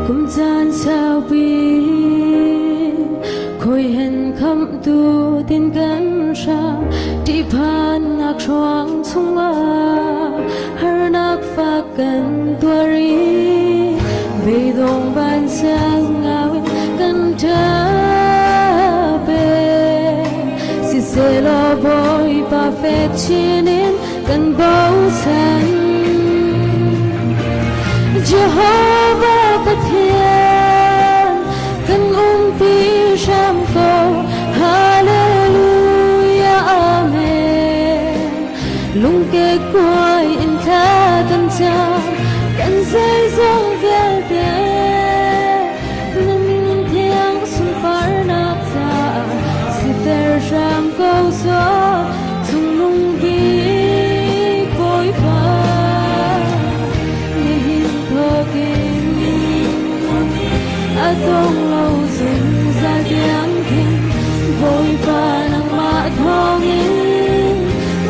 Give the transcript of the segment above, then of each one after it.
cùng gian sao bi khôi hình khăm tu tin gan ra đi pan nak choang chung a har nak fa kan tuari be dong ban sang ngawin kan ta be si se lo boy perfect chinin kan bao san Jehovah Pathian kan umpi sham ko hallelujah amen lung ke quay in tha kan cha kan dây dòng vel te nam min thiang sun par nak sa si ter sham ko so chung lung bi koi pa Atong lâu dừng ra tiếng kinh vội và nắng mạ thongin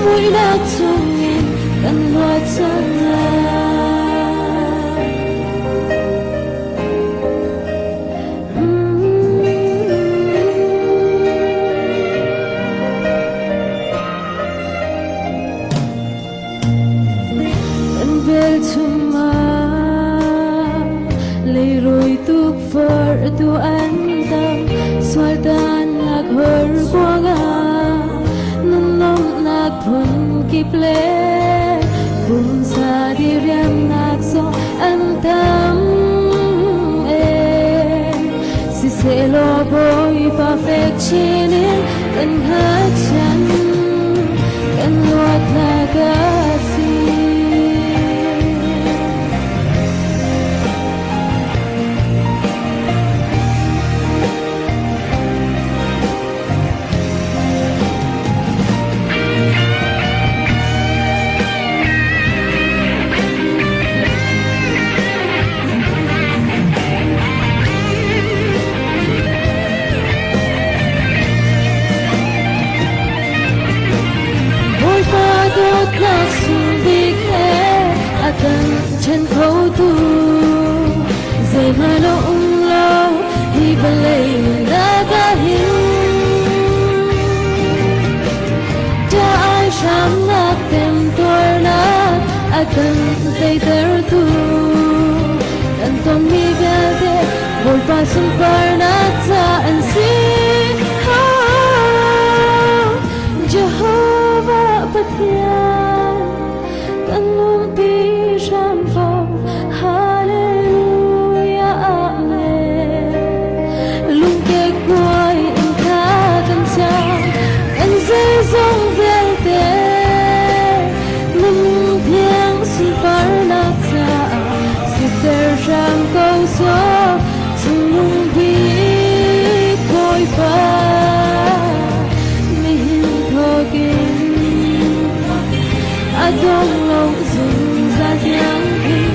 mũi đắc chung in cần loạt chân ra cần vel chung lấy rồi tuk phở tu an tâm xoay tan lạc hở qua ngã nông nông lạc thuần kịp lệ bùn xa đi riêng lạc gió an tâm si se lo boy perfect chinin kan hát chân kan loạt là ca si đốt lạc xuống đi khẽ akan chân khâu tu dây mà lộng lâu hi bên lên đã cả hin cha ai sham lạc tem tor na akan tay ter tu kan tom mi gade bol pa sun par na ta an si Jehovah Pathian kan umpi sham ko hallelujah amen lung ke quay in tha kan cha kan dây dòng vel te nam thiang sun par na cha si ter sham ko so chung lung bi koi pa Adong lâu dừng ra tiếng kinh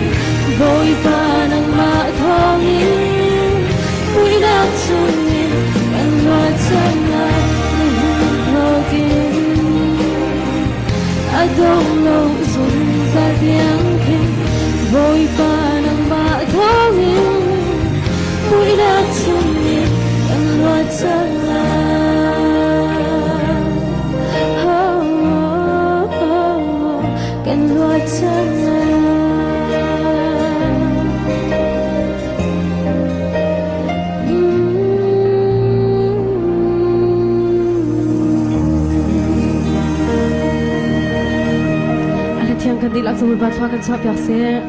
vội và nắng mạ thongin mũi đắc chung in kan loạt chân ngài hình thơ kinh Adong lâu dừng ra tiếng kinh vội và nắng mạ thongin mũi đắc chung in kan loạt chân kan loạt chân Alle Tiere kan dil also mit Bad Fagen zwar ja sehr